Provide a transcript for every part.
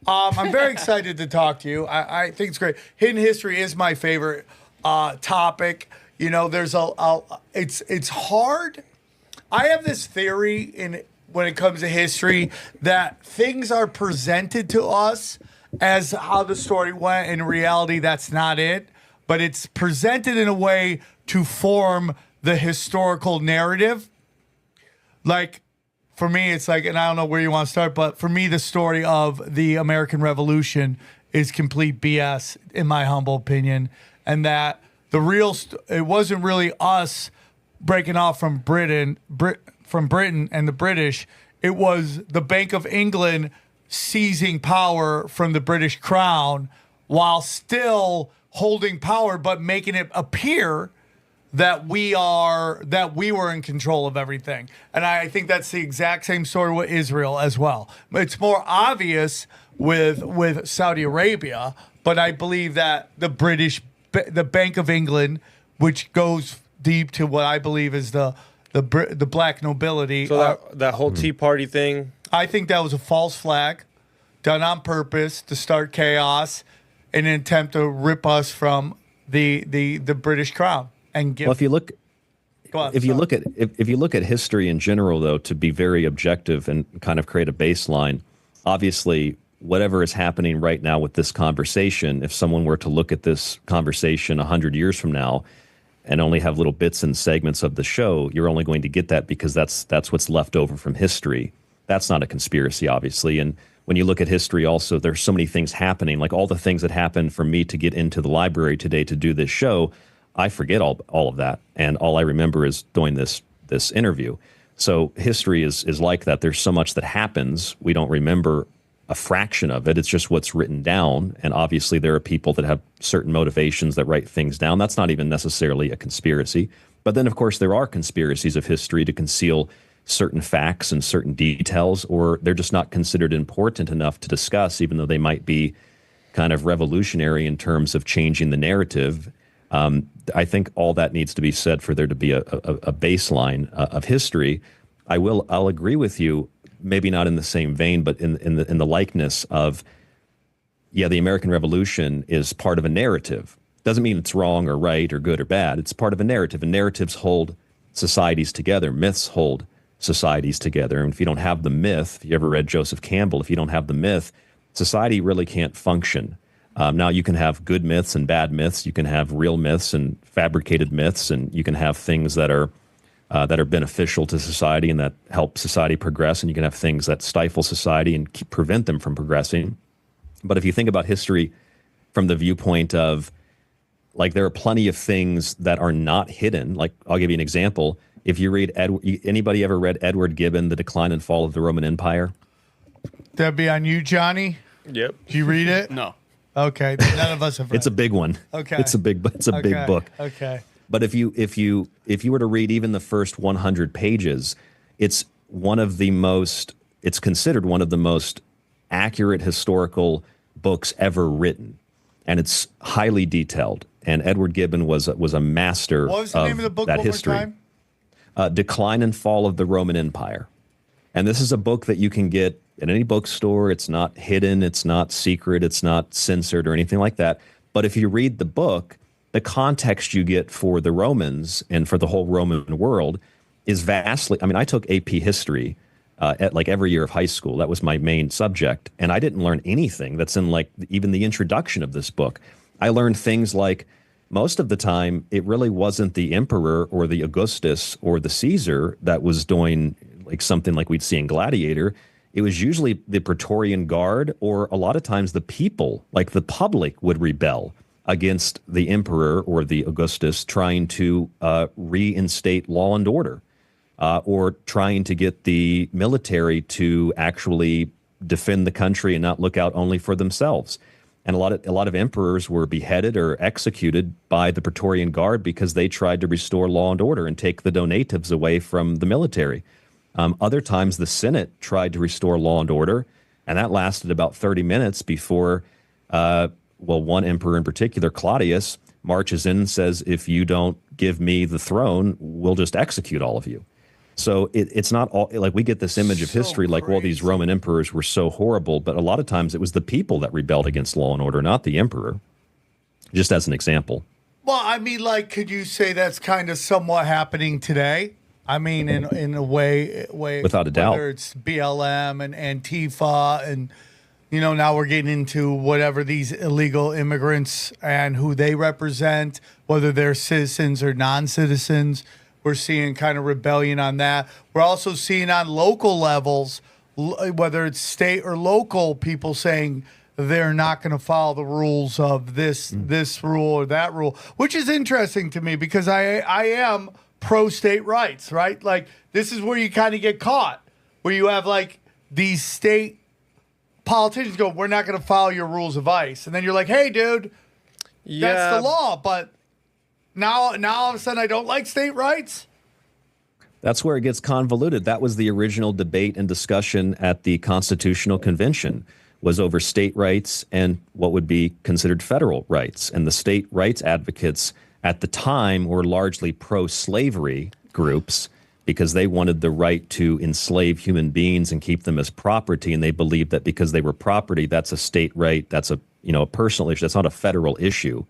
I'm very excited to talk to you. I think it's great. Hidden history is my favorite topic. You know, it's hard. I have this theory when it comes to history that things are presented to us as how the story went. In reality, that's not it. But it's presented in a way to form the historical narrative. Like, for me, it's like, and I don't know where you want to start, but for me, the story of the American Revolution is complete BS, in my humble opinion. And that it wasn't really us breaking off from Britain and the British. It was the Bank of England seizing power from the British Crown while still holding power, but making it appear that we were in control of everything. And I think that's the exact same story with Israel as well. It's more obvious with Saudi Arabia, but I believe that the Bank of England, which goes deep to what I believe is the black nobility. So that whole Tea Party thing? I think that was a false flag done on purpose to start chaos in an attempt to rip us from the British Crown. And give, well, if you look at history in general, though, to be very objective and kind of create a baseline, obviously, whatever is happening right now with this conversation, if someone were to look at this conversation 100 years from now and only have little bits and segments of the show, you're only going to get that because that's what's left over from history. That's not a conspiracy, obviously. And when you look at history also, there's so many things happening, like all the things that happened for me to get into the library today to do this show. I forget all of that, and all I remember is doing this interview. So history is like that. There's so much that happens, we don't remember a fraction of it. It's just what's written down, and obviously there are people that have certain motivations that write things down. That's not even necessarily a conspiracy. But then, of course, there are conspiracies of history to conceal certain facts and certain details, or they're just not considered important enough to discuss, even though they might be kind of revolutionary in terms of changing the narrative. I think all that needs to be said for there to be a baseline of history. I'll agree with you, maybe not in the same vein, but in the likeness of, the American Revolution is part of a narrative. Doesn't mean it's wrong or right or good or bad. It's part of a narrative, and narratives hold societies together. Myths hold societies together. And if you don't have the myth, if you ever read Joseph Campbell, if you don't have the myth, society really can't function. Now, you can have good myths and bad myths. You can have real myths and fabricated myths, and you can have things that are beneficial to society and that help society progress, and you can have things that stifle society and prevent them from progressing. But if you think about history from the viewpoint of, like, there are plenty of things that are not hidden. Like, I'll give you an example. If you read, anybody ever read Edward Gibbon, The Decline and Fall of the Roman Empire? That'd be on you, Johnny? Yep. Did you read it? No. Okay, none of us have read it. It's a big one. Okay. It's a big book. Okay. But if you were to read even the first 100 pages, it's considered one of the most accurate historical books ever written, and it's highly detailed. And Edward Gibbon was a master. What was the name of the book? That one history. More time? Decline and Fall of the Roman Empire. And this is a book that you can get at any bookstore. It's not hidden, it's not secret, it's not censored or anything like that. But if you read the book, the context you get for the Romans and for the whole Roman world is vastly. I mean, I took AP history at like every year of high school. That was my main subject. And I didn't learn anything that's in like even the introduction of this book. I learned things like, most of the time, it really wasn't the emperor or the Augustus or the Caesar that was doing like something like we'd see in Gladiator. It was usually the Praetorian Guard, or a lot of times the people, like the public, would rebel against the emperor or the Augustus, trying to reinstate law and order, or trying to get the military to actually defend the country and not look out only for themselves. And a lot of emperors were beheaded or executed by the Praetorian Guard because they tried to restore law and order and take the donatives away from the military. Other times the Senate tried to restore law and order, and that lasted about 30 minutes before, one emperor in particular, Claudius, marches in and says, if you don't give me the throne, we'll just execute all of you. So it's not all like we get this image of So history like, well, these crazy. Roman emperors were so horrible, but a lot of times it was the people that rebelled against law and order, not the emperor. Just as an example. Well, I mean, like, could you say that's kind of somewhat happening today? I mean, in a way, Without a doubt. whether it's BLM and Antifa, and now we're getting into whatever these illegal immigrants and who they represent, whether they're citizens or non-citizens. We're seeing kind of rebellion on that. We're also seeing on local levels, whether it's state or local, people saying they're not going to follow the rules of this rule or that rule, which is interesting to me because I am pro state rights, right? Like, this is where you kind of get caught, where you have like these state politicians go, we're not going to follow your rules of ICE. And then you're like, hey, dude, that's the law. But now all of a sudden I don't like state rights. That's where it gets convoluted. That was the original debate and discussion at the Constitutional Convention, was over state rights and what would be considered federal rights. And the state rights advocates at the time were largely pro-slavery groups because they wanted the right to enslave human beings and keep them as property. And they believed that because they were property, that's a state right. That's a personal issue. That's not a federal issue.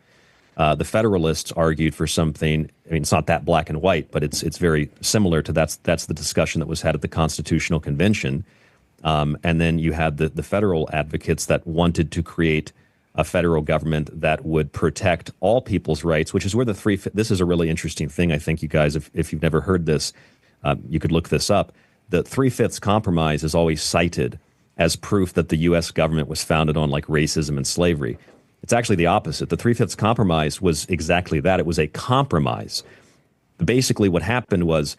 The Federalists argued for something. I mean, it's not that black and white, but it's very similar to that's the discussion that was had at the Constitutional Convention. And then you had the federal advocates that wanted to create a federal government that would protect all people's rights, which is where this is a really interesting thing. I think you guys, if you've never heard this, you could look this up. The 3/5 compromise is always cited as proof that the U.S. government was founded on like racism and slavery. It's actually the opposite. The 3/5 compromise was exactly that. It was a compromise. Basically, what happened was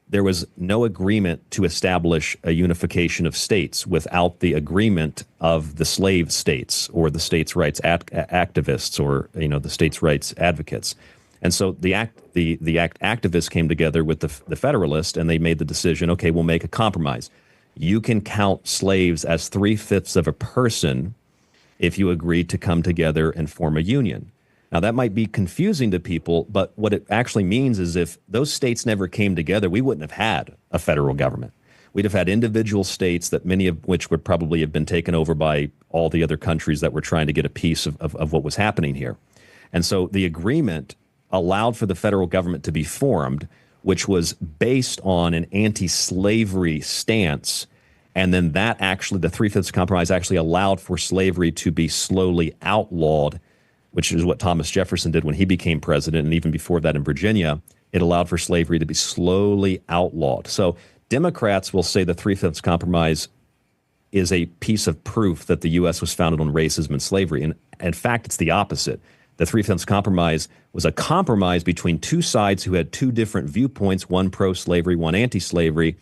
there was no agreement to establish a unification of states without the agreement of the slave states or the states' rights activists or the states' rights advocates. And so the activists came together with the Federalists, and they made the decision, okay, we'll make a compromise. You can count slaves as 3/5 of a person if you agree to come together and form a union. Now, that might be confusing to people, but what it actually means is if those states never came together, we wouldn't have had a federal government. We'd have had individual states that many of which would probably have been taken over by all the other countries that were trying to get a piece of what was happening here. And so the agreement allowed for the federal government to be formed, which was based on an anti-slavery stance. And then that actually, the 3/5 compromise actually allowed for slavery to be slowly outlawed, which is what Thomas Jefferson did when he became president. And even before that in Virginia, it allowed for slavery to be slowly outlawed. So Democrats will say the 3/5 compromise is a piece of proof that the U.S. was founded on racism and slavery. And in fact, it's the opposite. The 3/5 compromise was a compromise between two sides who had two different viewpoints, one pro-slavery, one anti-slavery.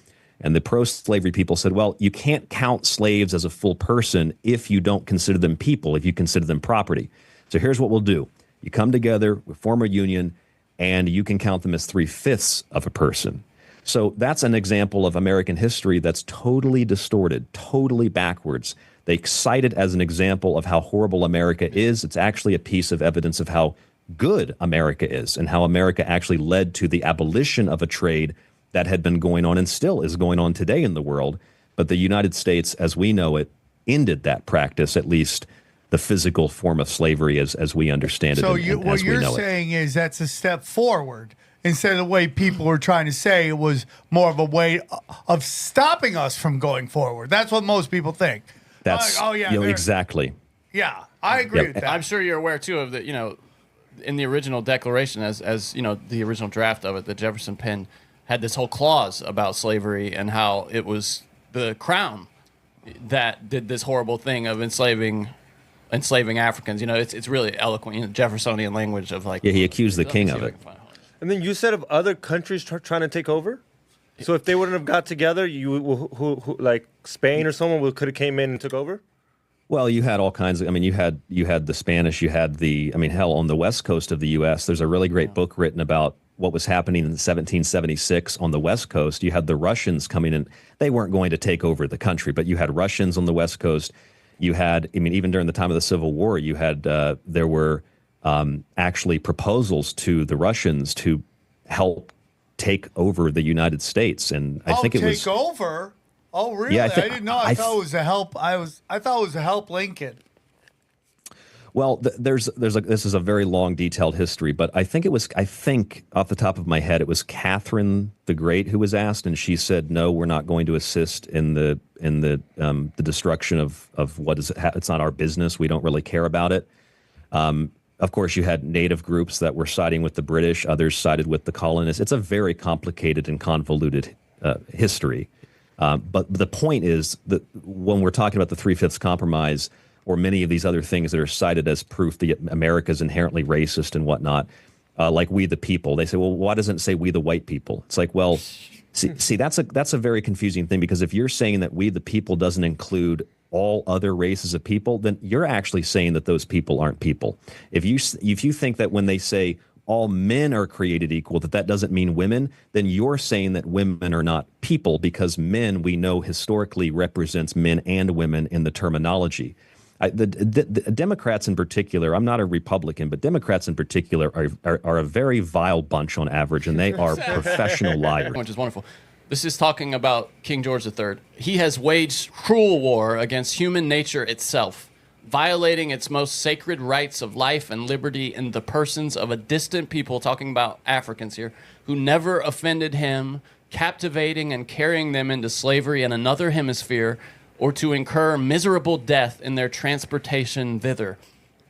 And the pro-slavery people said, well, you can't count slaves as a full person if you don't consider them people, if you consider them property. So here's what we'll do. You come together, we form a union, and you can count them as 3/5 of a person. So that's an example of American history that's totally distorted, totally backwards. They cite it as an example of how horrible America is. It's actually a piece of evidence of how good America is and how America actually led to the abolition of a trade that had been going on and still is going on today in the world. But the United States, as we know it, ended that practice, at least the physical form of slavery as we understand it. So as what we you're know saying is that's a step forward instead of the way people were trying to say it was more of a way of stopping us from going forward. That's what most people think. That's exactly. Yeah, I agree with that. I'm sure you're aware too of the in the original Declaration, as the original draft of it, that Jefferson penned, had this whole clause about slavery and how it was the crown that did this horrible thing of enslaving Africans. It's really eloquent, Jeffersonian language of like. Yeah, he accused the king of it. And then you said of other countries trying to take over. So if they wouldn't have got together, who like Spain or someone could have came in and took over. Well, you had all kinds of. I mean, you had the Spanish. You had hell, on the west coast of the U.S. There's a really great book written about what was happening in 1776 on the West Coast. You had the Russians coming in. They weren't going to take over the country, but you had Russians on the West Coast. You had, even during the time of the Civil War, you had there were actually proposals to the Russians to help take over the United States. And I think it was take over. Oh, really? Yeah, I didn't know. I thought it was to help. I thought it was to help Lincoln. Well, this is a very long, detailed history, but I think off the top of my head, it was Catherine the Great who was asked, and she said, "No, we're not going to assist in the destruction of what is. It's not our business. We don't really care about it." Of course, you had native groups that were siding with the British; others sided with the colonists. It's a very complicated and convoluted history. But the point is that when we're talking about the Three-Fifths Compromise, or many of these other things that are cited as proof that America is inherently racist and whatnot, like we the people. They say, well, why doesn't it say we the white people? It's like, well, see, that's a very confusing thing, because if you're saying that we the people doesn't include all other races of people, then you're actually saying that those people aren't people. If you think that when they say all men are created equal, that doesn't mean women, then you're saying that women are not people, because men, we know historically, represents men and women in the terminology. The Democrats in particular, I'm not a Republican, but Democrats in particular are a very vile bunch on average, and they are professional liars. Which is wonderful. This is talking about King George III. He has waged cruel war against human nature itself, violating its most sacred rights of life and liberty in the persons of a distant people, talking about Africans here, who never offended him, captivating and carrying them into slavery in another hemisphere, or to incur miserable death in their transportation thither.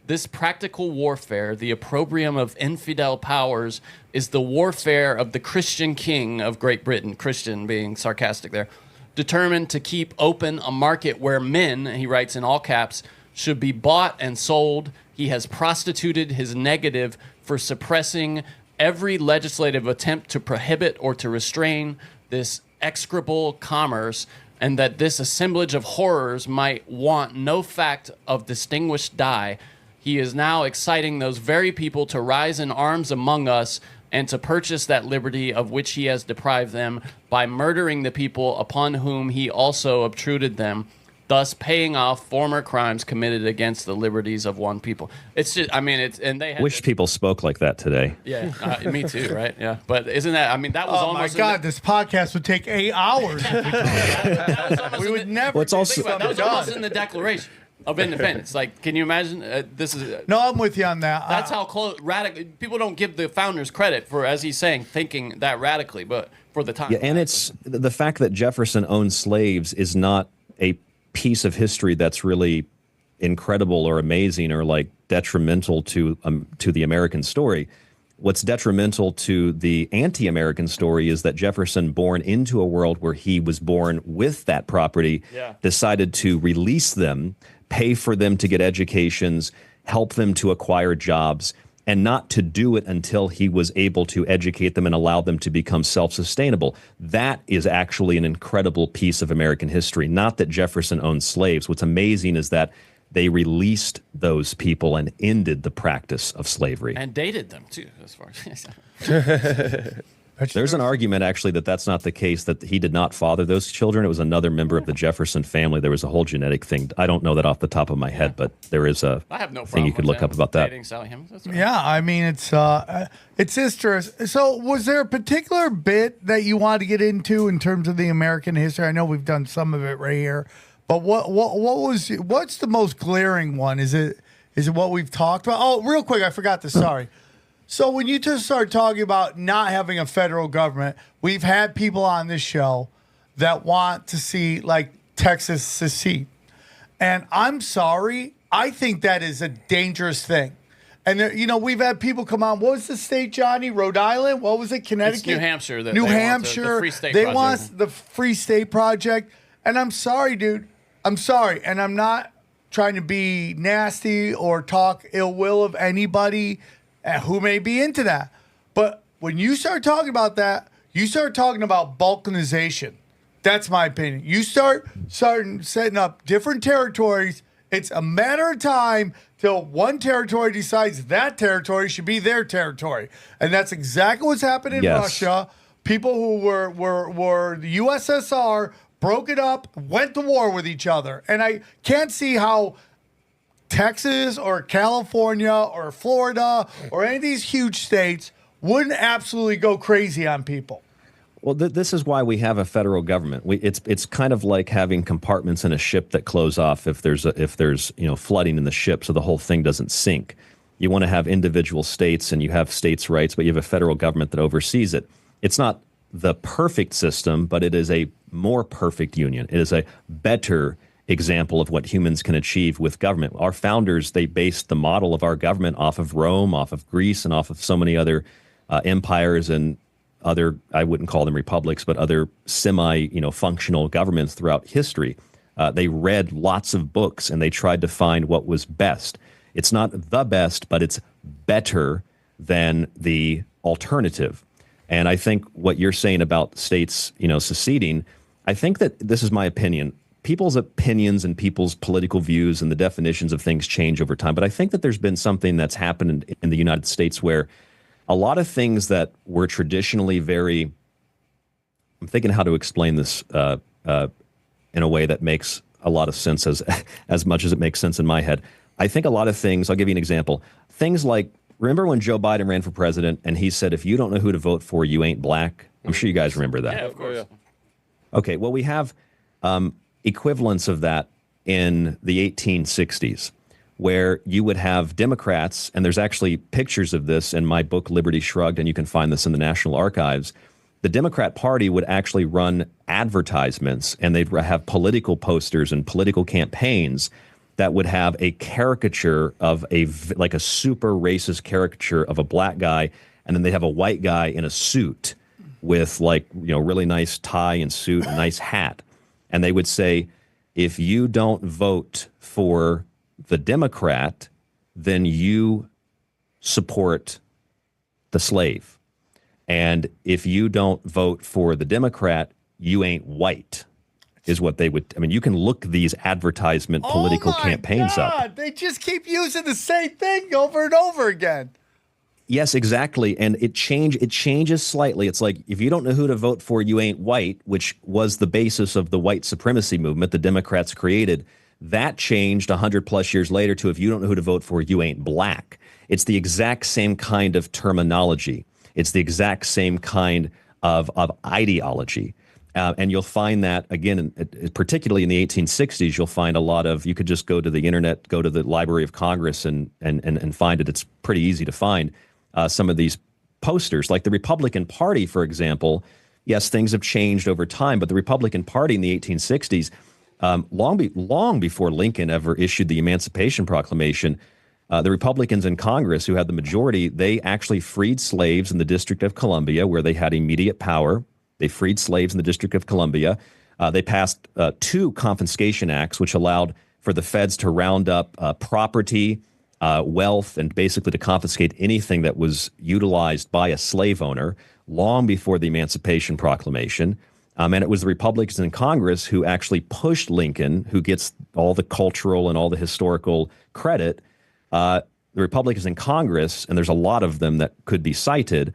This practical warfare, the opprobrium of infidel powers, is the warfare of the Christian king of Great Britain, Christian being sarcastic there, determined to keep open a market where men, he writes in all caps, should be bought and sold. He has prostituted his negative for suppressing every legislative attempt to prohibit or to restrain this execrable commerce, and that this assemblage of horrors might want no fact of distinguished dye. He is now exciting those very people to rise in arms among us and to purchase that liberty of which he has deprived them by murdering the people upon whom he also obtruded them, thus paying off former crimes committed against the liberties of one people. It's just, I mean, it's, and they had Wish people spoke like that today. Yeah, me too, right? Yeah, but isn't that? I mean, that was almost. Oh my God, this podcast would take 8 hours. We would never. Well, it's also that was almost in the Declaration of Independence. Like, can you imagine? This is. No, I'm with you on that. That's how close radical. People don't give the founders credit for, as he's saying, thinking that radically, but for the time. Yeah, and it's the fact that Jefferson owned slaves is not a piece of history that's really incredible or amazing or like detrimental to the American story. What's detrimental to the anti-American story is that Jefferson, born into a world where he was born with that property, decided to release them, pay for them to get educations, help them to acquire jobs, and not to do it until he was able to educate them and allow them to become self-sustainable. That is actually an incredible piece of American history, not that Jefferson owned slaves. What's amazing is that they released those people and ended the practice of slavery. And dated them, too, as far as... There's an argument, actually, that that's not the case, that he did not father those children. It was another member of the Jefferson family. There was a whole genetic thing. I don't know that off the top of my head, but there is a thing you could look up about that. Yeah, I mean, it's interesting. So was there a particular bit that you wanted to get into in terms of the American history? I know we've done some of it right here, but what's the most glaring one? Is it what we've talked about? Oh, real quick, I forgot this. Sorry. So when you just start talking about not having a federal government, we've had people on this show that want to see like Texas secede. And I'm sorry, I think that is a dangerous thing. And there, we've had people come on. What was the state, Johnny? Rhode Island? What was it? Connecticut? It's New Hampshire. New Hampshire. The Free State they project. want the Free State Project. And I'm sorry, dude. I'm sorry. And I'm not trying to be nasty or talk ill will of anybody who may be into that. But when you start talking about that, you start talking about balkanization. That's my opinion. You start setting up different territories. It's a matter of time till one territory decides that territory should be their territory. And that's exactly what's happened in Russia. People who were the USSR broke it up, went to war with each other. And I can't see how Texas or California or Florida or any of these huge states wouldn't absolutely go crazy on people. Well, this is why we have a federal government. It's kind of like having compartments in a ship that close off if there's flooding in the ship, so the whole thing doesn't sink. You want to have individual states, and you have states' rights, but you have a federal government that oversees it. It's not the perfect system, but it is a more perfect union. It is a better example of what humans can achieve with government. Our founders, they based the model of our government off of Rome, off of Greece, and off of so many other empires and other, I wouldn't call them republics, but other functional governments throughout history. They read lots of books and they tried to find what was best. It's not the best, but it's better than the alternative. And I think what you're saying about states, seceding, I think that this is my opinion. People's opinions and people's political views and the definitions of things change over time. But I think that there's been something that's happened in the United States where a lot of things that were traditionally I'm thinking how to explain this in a way that makes a lot of sense as much as it makes sense in my head. I think a lot of things, I'll give you an example. Things like, remember when Joe Biden ran for president and he said, if you don't know who to vote for, you ain't black? I'm sure you guys remember that. Yeah, of course. Yeah. Okay, well, we have equivalents of that in the 1860s, where you would have Democrats, and there's actually pictures of this in my book, Liberty Shrugged, and you can find this in the National Archives. The Democrat Party would actually run advertisements, and they'd have political posters and political campaigns that would have a caricature of like a super racist caricature of a black guy, and then they'd have a white guy in a suit with really nice tie and suit, and nice hat. And they would say, if you don't vote for the Democrat, then you support the slave. And if you don't vote for the Democrat, you ain't white, is what they would. I mean, you can look these advertisement political campaigns up. They just keep using the same thing over and over again. Yes, exactly. And it changes slightly. It's like, if you don't know who to vote for, you ain't white, which was the basis of the white supremacy movement the Democrats created. That changed 100 plus years later to, if you don't know who to vote for, you ain't black. It's the exact same kind of terminology. It's the exact same kind of ideology. And you'll find that, again, particularly in the 1860s, you'll find a lot of, you could just go to the internet, go to the Library of Congress and find it. It's pretty easy to find some of these posters. Like the Republican Party, for example, yes, things have changed over time, but the Republican Party in the 1860s, long before Lincoln ever issued the Emancipation Proclamation, the Republicans in Congress, who had the majority, they actually freed slaves in the District of Columbia, where they had immediate power. They freed slaves in the District of Columbia. They passed 2 confiscation acts, which allowed for the feds to round up property, wealth, and basically to confiscate anything that was utilized by a slave owner, long before the Emancipation Proclamation. And it was the Republicans in Congress who actually pushed Lincoln, who gets all the cultural and all the historical credit. The Republicans in Congress, and there's a lot of them that could be cited,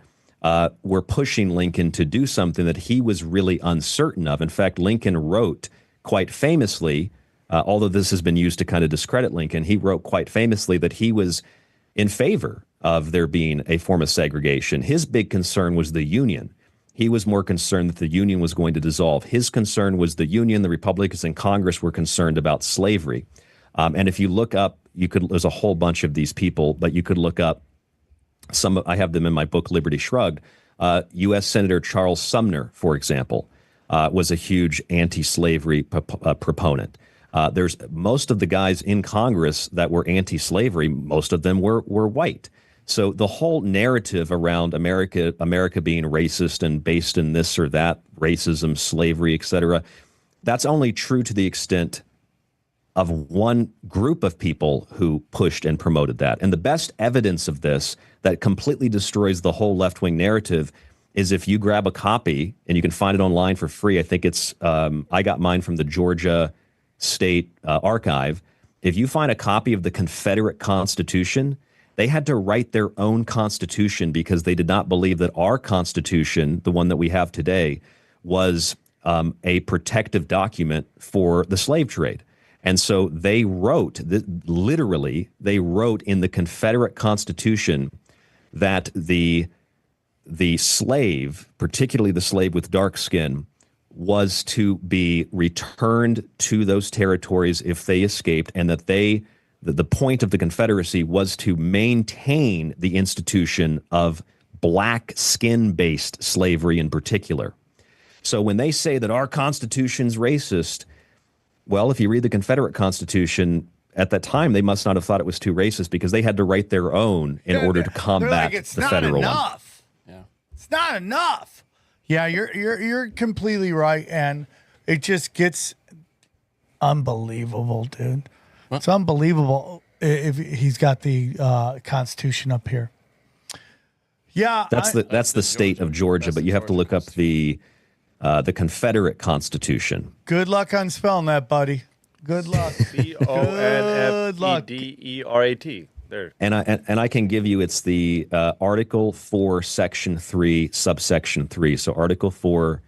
were pushing Lincoln to do something that he was really uncertain of. In fact, Lincoln wrote quite famously, although this has been used to kind of discredit Lincoln, he wrote quite famously that he was in favor of there being a form of segregation. His big concern was the Union. He was more concerned that the Union was going to dissolve. His concern was the Union. The Republicans in Congress were concerned about slavery. And if you look up, there's a whole bunch of these people, but you could look up I have them in my book, Liberty Shrugged. U.S. Senator Charles Sumner, for example, was a huge anti-slavery proponent. There's most of the guys in Congress that were anti-slavery, most of them were white. So the whole narrative around America being racist and based in this or that, racism, slavery, etc., that's only true to the extent of one group of people who pushed and promoted that. And the best evidence of this that completely destroys the whole left-wing narrative is if you grab a copy, and you can find it online for free. I think it's, I got mine from the Georgia State Archive. If you find a copy of the Confederate Constitution, they had to write their own constitution because they did not believe that our Constitution, the one that we have today, was a protective document for the slave trade. And so they wrote, literally, they wrote in the Confederate Constitution that the the slave, particularly the slave with dark skin, was to be returned to those territories if they escaped, and that the point of the Confederacy was to maintain the institution of black skin-based slavery in particular. So when they say that our Constitution's racist, well, if you read the Confederate Constitution, at that time, they must not have thought it was too racist because they had to write their own in order to combat the federal one. Yeah, it's not enough. Yeah, you're completely right, and it just gets unbelievable, dude. What? It's unbelievable if he's got the Constitution up here. Yeah, that's the state of Georgia, but you have to look up the Confederate Constitution. Good luck on spelling that, buddy. Good luck. CONFEDERAT. There. And I can give you, it's the Article 4, Section 3, subsection 3. So Article 4,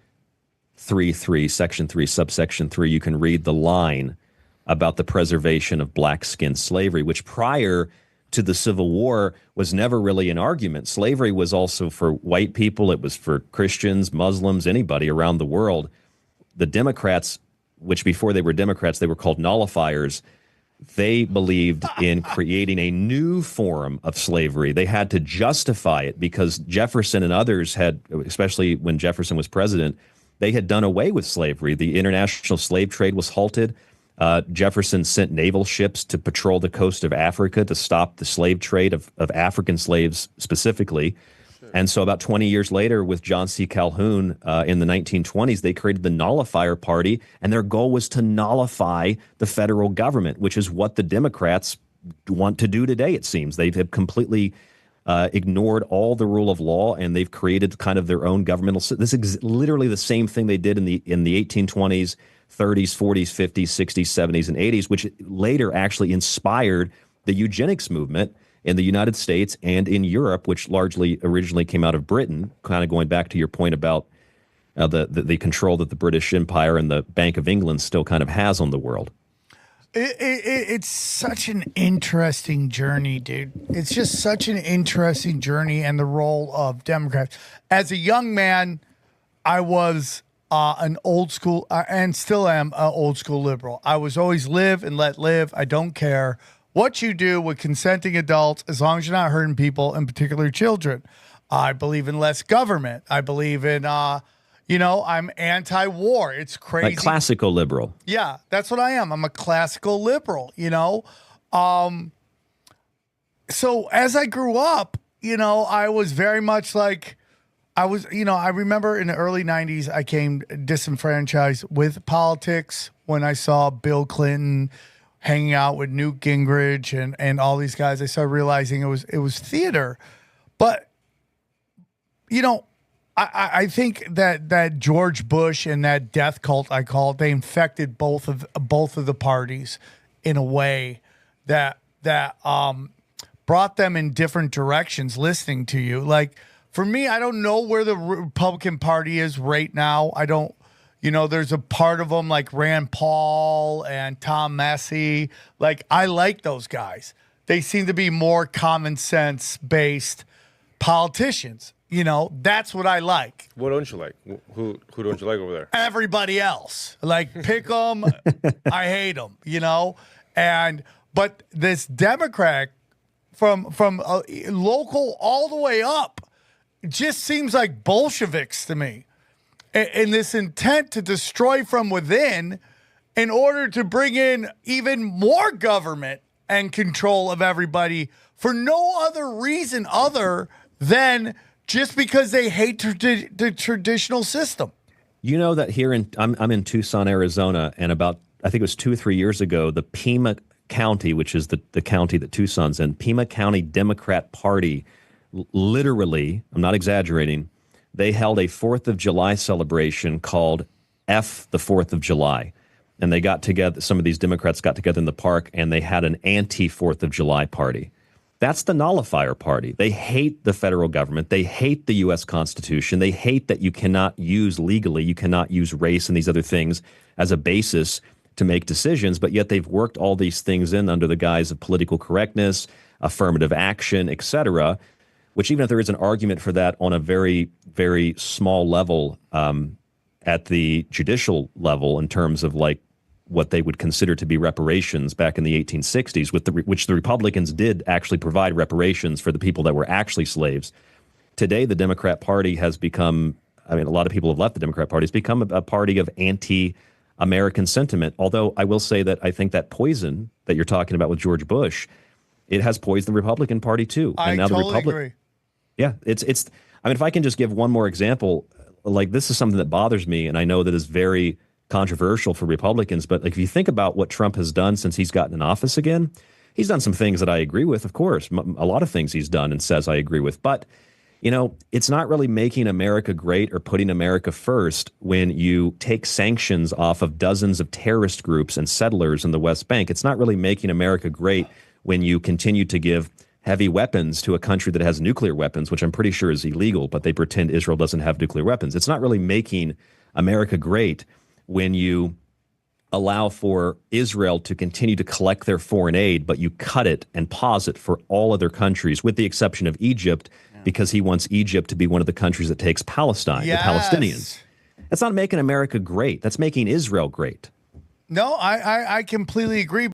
3, Section 3, subsection 3. You can read the line about the preservation of black skin slavery, which prior to the Civil War was never really an argument. Slavery was also for white people. It was for Christians, Muslims, anybody around the world. The Democrats, which before they were Democrats, they were called nullifiers, they believed in creating a new form of slavery. They had to justify it because Jefferson and others had, especially when Jefferson was president, they had done away with slavery. The international slave trade was halted. Jefferson sent naval ships to patrol the coast of Africa to stop the slave trade of African slaves specifically. Sure. And so about 20 years later, with John C. Calhoun in the 1920s, they created the Nullifier Party, and their goal was to nullify the federal government, which is what the Democrats want to do today, it seems. They have completely ignored all the rule of law, and they've created kind of their own governmental. This is literally the same thing they did in the 1820s, 30s, 40s, 50s, 60s, 70s, and 80s, which later actually inspired the eugenics movement in the United States and in Europe, which largely originally came out of Britain, kind of going back to your point about the control that the British Empire and the Bank of England still kind of has on the world. It's such an interesting journey, dude. It's just such an interesting journey, and the role of Democrats. As a young man, I was an old school, and still am an old school liberal. I was always live and let live. I don't care what you do with consenting adults, as long as you're not hurting people, in particular children. I believe in less government. I believe in, I'm anti-war. It's crazy. Like classical liberal. Yeah, that's what I am. I'm a classical liberal, So as I grew up, I was very much like, I remember in the early 90s, I came disenfranchised with politics when I saw Bill Clinton hanging out with Newt Gingrich and all these guys. I started realizing it was theater. But, I think that George Bush and that death cult, I call it, they infected both of the parties in a way that brought them in different directions. Listening to you, like for me, I don't know where the Republican Party is right now. I don't. There's a part of them like Rand Paul and Tom Massey. Like I like those guys. They seem to be more common sense based politicians. That's what I like. What don't you like? Who don't you like over there? Everybody else. Like, pick them. I hate them, but this Democrat from local all the way up just seems like Bolsheviks to me. And this intent to destroy from within in order to bring in even more government and control of everybody for no other reason other than just because they hate the traditional system. You know that here I'm in Tucson, Arizona, and I think it was 2 or 3 years ago, the Pima County, which is the county that Tucson's in, Pima County Democrat Party, literally, I'm not exaggerating, they held a 4th of July celebration called F the 4th of July. And they got together, some of these Democrats got together in the park, and they had an anti-4th of July party. That's the Nullifier Party. They hate the federal government. They hate the U.S. Constitution. They hate that you cannot use legally, you cannot use race and these other things as a basis to make decisions, but yet they've worked all these things in under the guise of political correctness, affirmative action, etc. which even if there is an argument for that on a very, very small level at the judicial level in terms of like what they would consider to be reparations back in the 1860s, which the Republicans did actually provide reparations for the people that were actually slaves. Today, the Democrat Party has become, I mean, a lot of people have left the Democrat Party. It's become a party of anti-American sentiment. Although I will say that I think that poison that you're talking about with George Bush, it has poisoned the Republican Party too. I totally agree. Yeah, it's. I mean, if I can just give one more example, like this is something that bothers me, and I know that is very controversial for Republicans. But like, if you think about what Trump has done since he's gotten in office again, he's done some things that I agree with. Of course, a lot of things he's done and says I agree with. But you know, it's not really making America great or putting America first when you take sanctions off of dozens of terrorist groups and settlers in the West Bank. It's not really making America great when you continue to give heavy weapons to a country that has nuclear weapons, which I'm pretty sure is illegal, but they pretend Israel doesn't have nuclear weapons. It's not really making America great when you allow for Israel to continue to collect their foreign aid, but you cut it and pause it for all other countries, with the exception of Egypt, because he wants Egypt to be one of the countries that takes Palestine, the Palestinians. That's not making America great. That's making Israel great. No, I completely agree.